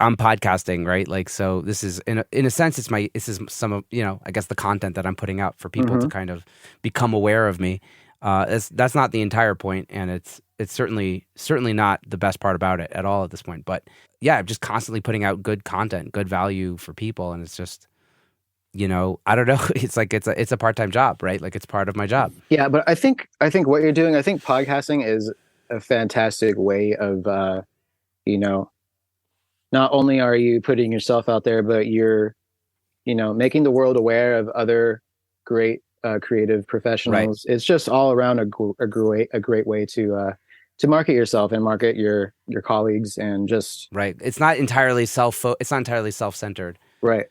I'm podcasting, right? Like, so this is in a sense, this is some of, I guess the content that I'm putting out for people to Mm-hmm. kind of become aware of me. That's not the entire point, and it's certainly not the best part about it at all at this point. But yeah, I'm just constantly putting out good content, good value for people, and it's just, I don't know. It's like it's a part-time job, right? Like it's part of my job. Yeah, but I think what you're doing, I think podcasting is a fantastic way of you know, not only are you putting yourself out there, but you're, making the world aware of other great creative Right. professionals. It's just all around a great way to market yourself and market your colleagues and just Right. It's not entirely self-centered. right.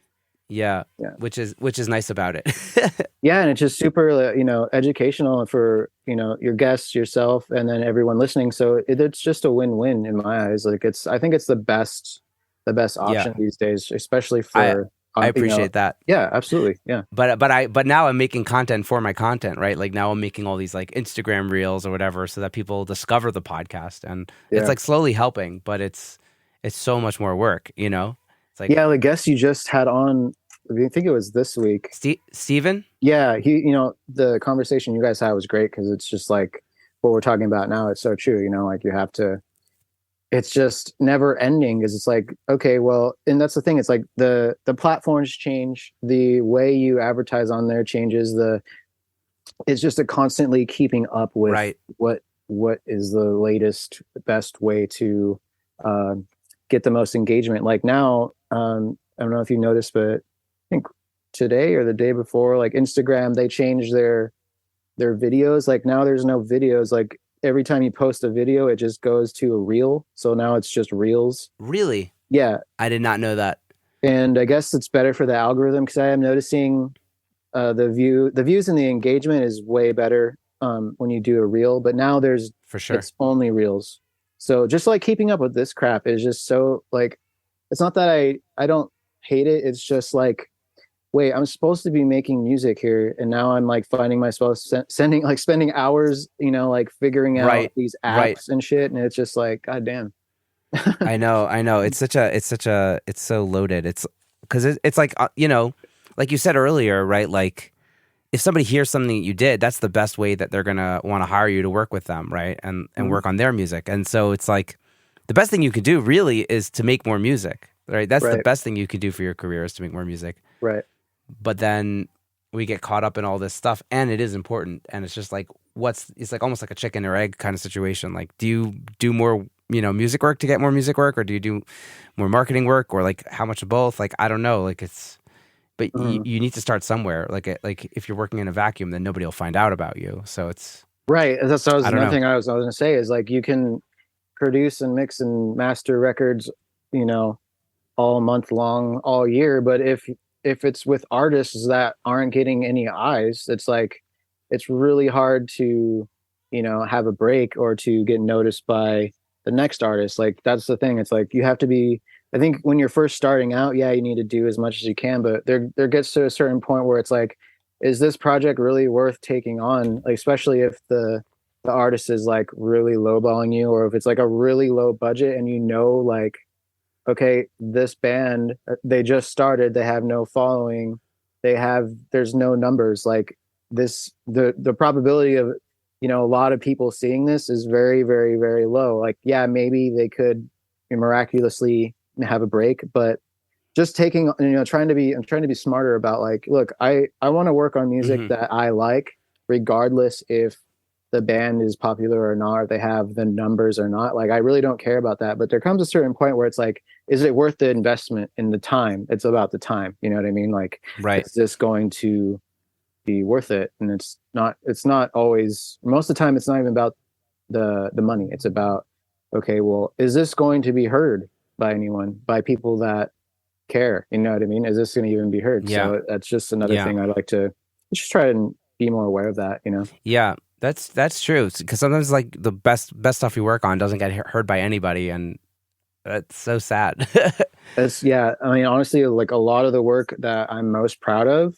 Yeah, Yeah. which is nice about it. Yeah, and it's just super, educational for, your guests, yourself, and then everyone listening. So it's just a win-win in my eyes. Like I think it's the best Yeah. option these days, especially I for, I you know, appreciate that. yeah, absolutely, yeah, But now I'm making content for my content, right? Like now I'm making all these like Instagram reels or whatever so that people discover the podcast, and it's yeah, like slowly helping, but it's so much more work, you know? It's like yeah. The guest you just had on, I think it was this week. Steven? Yeah, the conversation you guys had was great because it's just like what we're talking about now. It's so true, like you have to. It's just never ending because it's like, okay, well, and that's the thing. It's like the platforms change, the way you advertise on there changes. It's just a constantly keeping up with Right. what is the latest best way to uh, get the most engagement. Like now, I don't know if you noticed, but I think today or the day before, like Instagram, they changed their videos. Like now there's no videos. Like every time you post a video, it just goes to a reel. So now it's just reels. Really? Yeah. I did not know that. And I guess it's better for the algorithm because I am noticing the views and the engagement is way better when you do a reel. But now For sure. it's only reels. So just like keeping up with this crap is just so like, it's not that I don't hate it. It's just like, wait, I'm supposed to be making music here, and now I'm like finding myself sending like spending hours, like figuring out Right. these Right. apps and shit, and it's just like, god damn. I know. It's so loaded. It's because it's like, like you said earlier, right? Like if somebody hears something that you did, that's the best way that they're gonna want to hire you to work with them, right? And Mhm. work on their music. And so it's like the best thing you can do really is to make more music, right? That's the Right, best thing you could do for your career is to make more music. right. But then we get caught up in all this stuff, and it is important. And it's just like, it's like almost like a chicken or egg kind of situation. Like, do you do more, music work to get more music work, or do you do more marketing work, or like how much of both? Like, I don't know. Like, but Mhm. you need to start somewhere. Like if you're working in a vacuum, then nobody will find out about you. So Right. That's that was I don't another know. thing I was gonna say is like you can produce and mix and master records, you know, all month long, all year. But if it's with artists that aren't getting any eyes, it's like it's really hard to, have a break or to get noticed by the next artist. Like that's the thing. It's like you have to be. I think when you're first starting out, yeah, you need to do as much as you can, but there gets to a certain point where it's like, is this project really worth taking on? Like, especially if the artist is like really lowballing you, or if it's like a really low budget and like okay, this band, they just started, they have no following, there's no numbers. Like the probability of, a lot of people seeing this is very, very, very low. Like, yeah, maybe they could miraculously have a break, but just taking, I'm trying to be smarter about like, look, I want to work on music Hmm. that I like, regardless if the band is popular or not, or they have the numbers or not. Like, I really don't care about that. But there comes a certain point where it's like, is it worth the investment in the time? It's about the time. You know what I mean? Like, Right. is this going to be worth it? And it's not always, most of the time, it's not even about the money. It's about, okay, well, is this going to be heard by anyone, by people that care? You know what I mean? Is this going to even be heard? Yeah. So that's just another Yeah. thing I'd like to just try and be more aware of that. Yeah. That's true. Because sometimes like the best stuff you work on doesn't get heard by anybody, and that's so sad. Yeah, I mean, honestly, like a lot of the work that I'm most proud of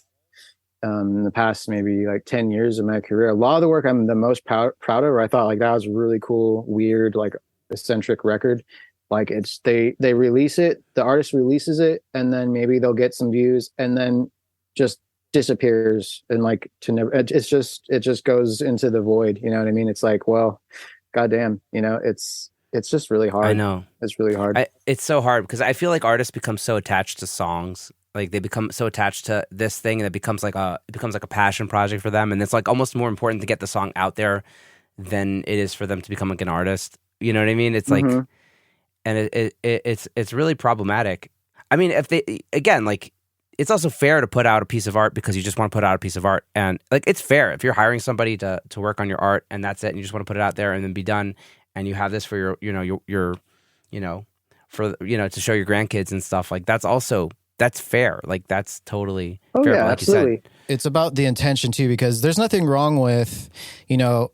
in the past maybe like 10 years of my career, a lot of the work I'm the most proud of, or I thought like that was a really cool, weird, like eccentric record. Like it's they release it, the artist releases it, and then maybe they'll get some views, and then just disappears and like to never. It just goes into the void. You know what I mean? It's like, well, goddamn, it's just really I hard. know. It's really hard. It's so hard because I feel like artists become so attached to songs. Like they become so attached to this thing and it becomes like a passion project for them. And it's like almost more important to get the song out there than it is for them to become like an artist. You know what I mean? It's Mm-hmm. like, and it's really problematic. I mean, if they, again, like, it's also fair to put out a piece of art because you just want to put out a piece of art, and like it's fair if you're hiring somebody to work on your art and that's it, and you just want to put it out there and then be done, and you have this for your for to show your grandkids and stuff, like that's fair, like that's totally Oh fair. yeah, But like you said, absolutely. It's about the intention too, because there's nothing wrong with, you know,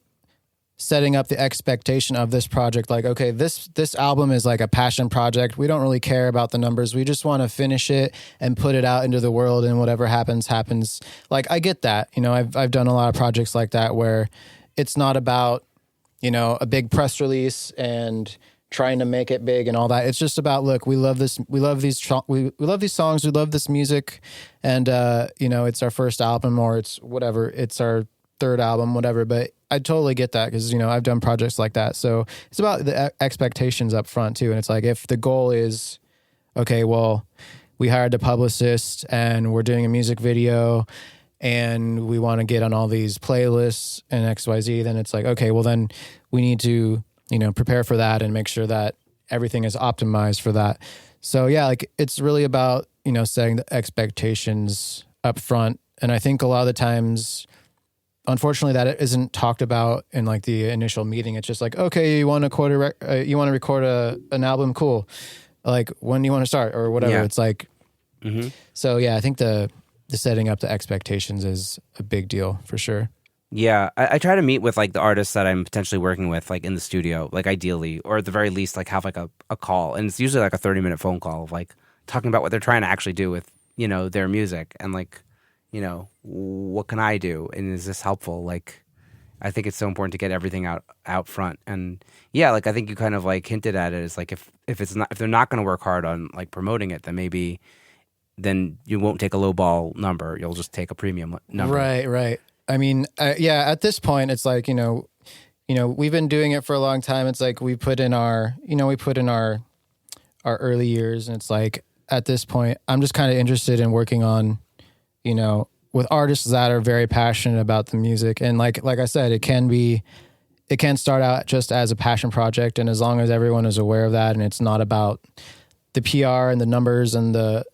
setting up the expectation of this project. Like, okay, this album is like a passion project. We don't really care about the numbers. We just want to finish it and put it out into the world, and whatever happens. Like, I get that. You know, I've done a lot of projects like that where it's not about, you know, a big press release and trying to make it big and all that. It's just about, look, we love this. We love we love these songs. We love this music. And, you know, it's our first album, or it's whatever. It's our third album, whatever. But I totally get that because, you know, I've done projects like that. So it's about the expectations up front too. And it's like, if the goal is, okay, well, we hired a publicist and we're doing a music video and we want to get on all these playlists and XYZ, then it's like, okay, well then we need to, you know, prepare for that and make sure that everything is optimized for that. So yeah, like it's really about, you know, setting the expectations up front. And I think a lot of the times, unfortunately, that isn't talked about in like the initial meeting. It's just like, okay, you want to you want to record an album, cool. Like, when do you want to start or whatever? yeah. It's like, hmm so yeah, I think the setting up the expectations is a big deal for sure. Yeah, I try to meet with like the artists that I'm potentially working with, like in the studio, like ideally, or at the very least, like have like a call, and it's usually like a 30-minute phone call of like talking about what they're trying to actually do with their music, and like what can I do, and is this helpful? Like, I think it's so important to get everything out front, and yeah, like I think you kind of like hinted at it. Is like if they're not going to work hard on like promoting it, then maybe then you won't take a low ball number, you'll just take a premium number. Right. I mean, yeah, at this point, it's like, you know, we've been doing it for a long time. It's like we put in our early years, and it's like at this point, I'm just kind of interested in working on, you know, with artists that are very passionate about the music. And like I said, it can start out just as a passion project. And as long as everyone is aware of that, and it's not about the PR and the numbers and the,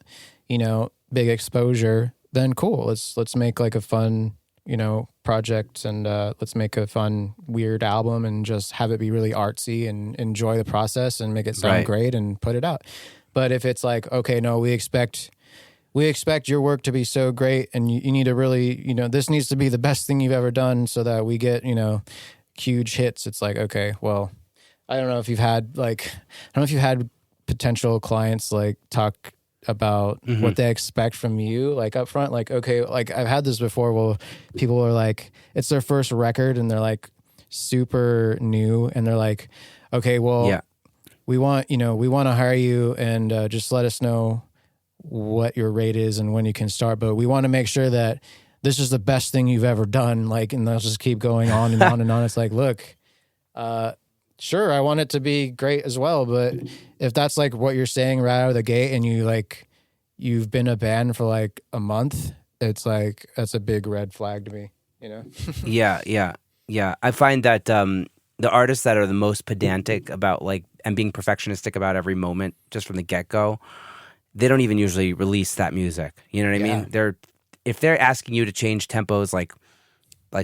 you know, big exposure, then cool. Let's make like a fun, you know, project, and let's make a fun, weird album and just have it be really artsy and enjoy the process and make it sound Right. great and put it out. But if it's like, okay, no, we expect your work to be so great, and you need to really, you know, this needs to be the best thing you've ever done so that we get, you know, huge hits. It's like, okay, well, I don't know if you've had potential clients like talk about what they expect from you, like up front. Like, okay, like I've had this before. Well, people are like, it's their first record and they're like super new, and they're like, okay, well, Yeah. we want to hire you, and just let us know what your rate is and when you can start, but we want to make sure that this is the best thing you've ever done. Like, and they'll just keep going on and on and on. It's like, look, sure, I want it to be great as well, but if that's like what you're saying right out of the gate, and you've been a band for like a month, it's like, that's a big red flag to me, you know? Yeah. I find that the artists that are the most pedantic about like and being perfectionistic about every moment just from the get-go, they don't even usually release that music. You know what I mean? If they're asking you to change tempos like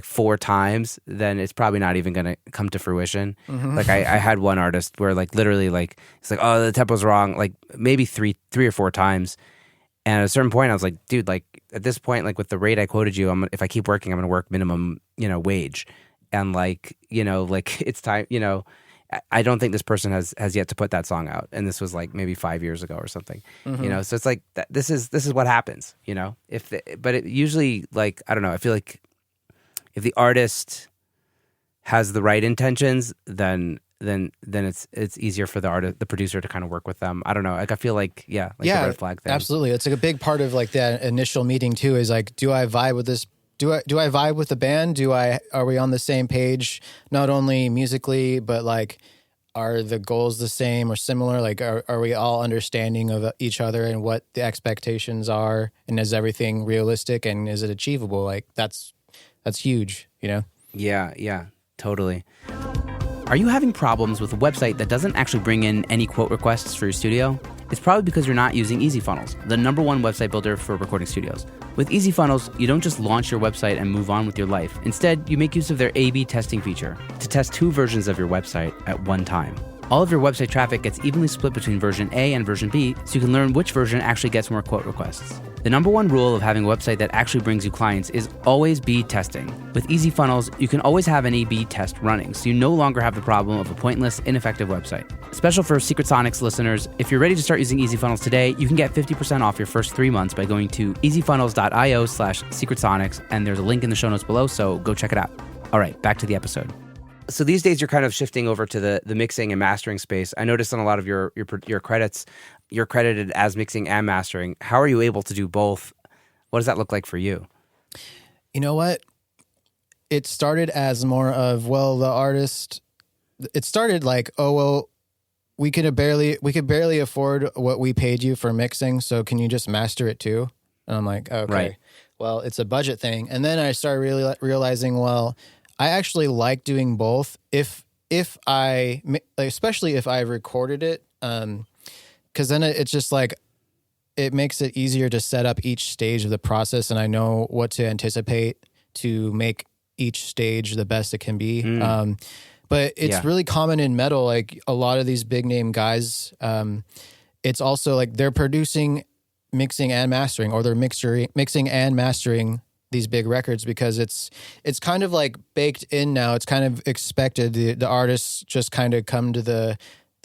4 times, then it's probably not even going to come to fruition. Like I had one artist where like literally like it's like, oh, the tempo's wrong, like maybe three or 4 times. And at a certain point I was like, dude, like at this point, like with the rate I quoted you, if I keep working, I'm going to work minimum, wage. And like, like it's time, I don't think this person has yet to put that song out. And this was like maybe 5 years ago or something, so it's like, this is what happens, but it usually, like, I don't know, I feel like if the artist has the right intentions, then then it's easier for the producer to kind of work with them. I don't know. Like I feel like the red flag thing. Absolutely. It's like a big part of like that initial meeting too. Is like, do I vibe with this? Do I vibe with the band? Are we on the same page? Not only musically, but like, are the goals the same or similar? Like, are we all understanding of each other and what the expectations are? And is everything realistic and is it achievable? Like that's huge, you know? Yeah, totally. Are you having problems with a website that doesn't actually bring in any quote requests for your studio? It's probably because you're not using EasyFunnels, the #1 website builder for recording studios. With EasyFunnels, you don't just launch your website and move on with your life. Instead, you make use of their A/B testing feature to test 2 versions of your website at one time. All of your website traffic gets evenly split between version A and version B, so you can learn which version actually gets more quote requests. The #1 rule of having a website that actually brings you clients is always be testing. With EasyFunnels, you can always have an A/B test running, so you no longer have the problem of a pointless, ineffective website. Special for Secret Sonics listeners, if you're ready to start using EasyFunnels today, you can get 50% off your first 3 months by going to easyfunnels.io/secretsonics, and there's a link in the show notes below, so go check it out. All right, back to the episode. So these days you're kind of shifting over to the mixing and mastering space. I noticed on a lot of your credits, you're credited as mixing and mastering. How are you able to do both? What does that look like for you? You know what? It started as more of, well, the artist, it started like, oh, well, we could barely afford what we paid you for mixing, so can you just master it too? And I'm like, okay, right. Well, it's a budget thing. And then I started really realizing, well, I actually like doing both. Especially if I recorded it, because then it's just like it makes it easier to set up each stage of the process, and I know what to anticipate to make each stage the best it can be. But it's really common in metal, like a lot of these big name guys. It's also like they're producing, mixing and mastering, or they're mixing and mastering these big records because it's kind of like baked in now. It's kind of expected. The artists just kind of come to the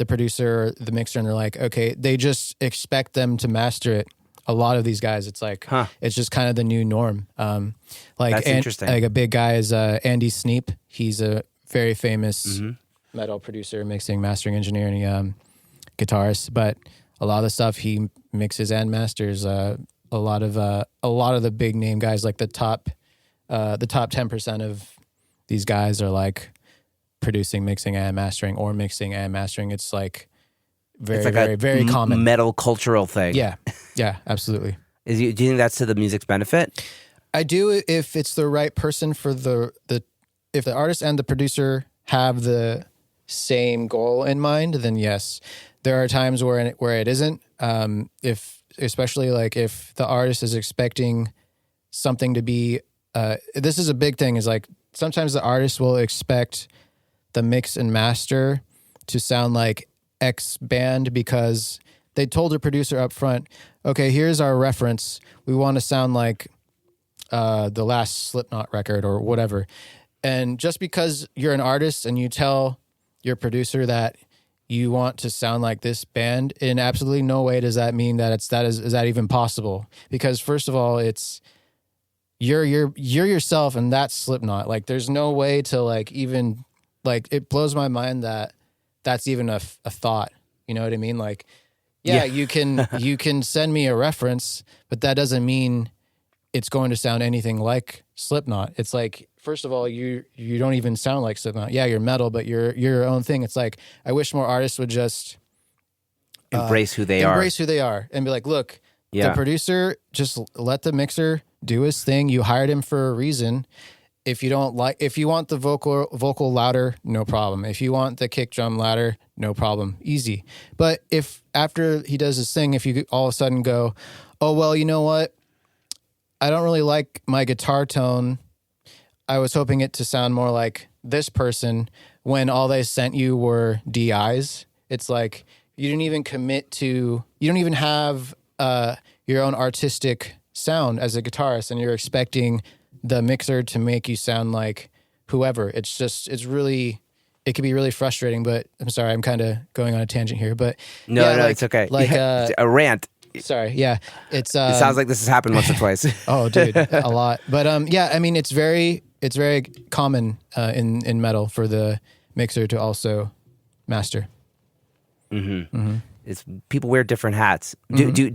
producer or the mixer and they're like, okay, they just expect them to master it. A lot of these guys, it's like, it's just kind of the new norm. That's interesting. Like a big guy is Andy Sneap. He's a very famous metal producer, mixing, mastering engineer, and guitarist. But a lot of the stuff he mixes and masters. A lot of the big name guys, like the top 10% of these guys are like producing, mixing and mastering, or mixing and mastering. It's like very common metal cultural thing. Yeah, absolutely. Do you think that's to the music's benefit? I do, if it's the right person for if the artist and the producer have the same goal in mind, then yes. There are times where it isn't. Especially like if the artist is expecting something to be, this is a big thing, is like sometimes the artist will expect the mix and master to sound like X band because they told the producer up front, okay, here's our reference. We want to sound like the last Slipknot record or whatever. And just because you're an artist and you tell your producer that you want to sound like this band, in absolutely no way does that mean that is that even possible? Because first of all, it's you're yourself, and that's Slipknot. Like, there's no way to like even like, it blows my mind that that's even a thought. You know what I mean? Like, you can send me a reference, but that doesn't mean it's going to sound anything like Slipknot. It's like, first of all, you don't even sound like Slipknot. Yeah, you're metal, but you're your own thing. It's like, I wish more artists would just embrace who they are and be like, look, the producer, just let the mixer do his thing. You hired him for a reason. If you want the vocal louder, no problem. If you want the kick drum louder, no problem. Easy. But if after he does his thing, if you all of a sudden go, oh, well, you know what? I don't really like my guitar tone. I was hoping it to sound more like this person, when all they sent you were DIs. It's like, you didn't even commit to, you don't even have your own artistic sound as a guitarist, and you're expecting the mixer to make you sound like whoever. It can be really frustrating. But I'm sorry, I'm kind of going on a tangent here, but no, it's okay. Like a rant. Sorry. Yeah. It sounds like this has happened once or twice. Oh, dude, a lot. But I mean, it's very common in metal for the mixer to also master. It's people wear different hats. Do